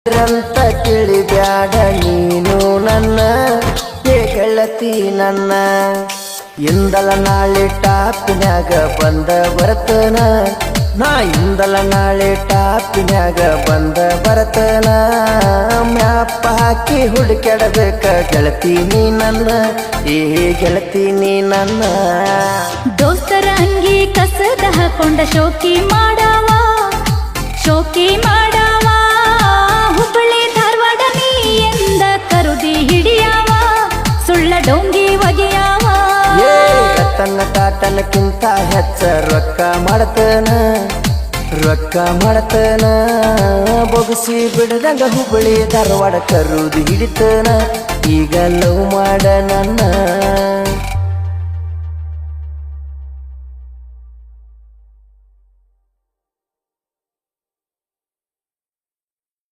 ರಂತ ತಿಳಿಬ್ಯಾಡ ನೀನು ನನ್ನ ಗೆಳತಿ ನನ್ನ ಇಂದಲ ನಾಳೆ ಟಾಪಿನ್ಯಾಗ ಬಂದ ಬರ್ತನ ನಾ ಇಂದಲ ನಾಳೆ ಟಾಪಿನ್ಯಾಗ ಬಂದ ಬರ್ತನ ಮ್ಯಾಪ ಹಾಕಿ ಹುಡುಕ್ಯಾಡಬೇಕ ಗೆಳತಿ ನೀ ನನ್ನ ಗೆಳತಿ ನೀ ನನ್ನ ದೋಸ್ತರ ಅಂಗಿ ಕಸದ ಹಾಕೊಂಡ ಶೋಕಿ ಮಾಡವ ಹುಬ್ಬಳ್ಳಿ ಧಾರವಾಡ ನೀ ಎಂದ ಕರುದಿ ಹಿಡಿಯವ ಸುಳ್ಳ ಡೊಂಗಿ ಒಗೆಯವ ತನ್ನ ತಾತನಕ್ಕಿಂತ ಹೆಚ್ಚ ರೊಕ್ಕ ಮಾಡತನ ಬೊಗಸಿ ಬಿಡದಂಗ ಹುಬ್ಬಳ್ಳಿ ಧಾರವಾಡ ಕರುದಿ ಹಿಡಿತನ ಈಗ ಲವ್ ಮಾಡ ನನ್ನ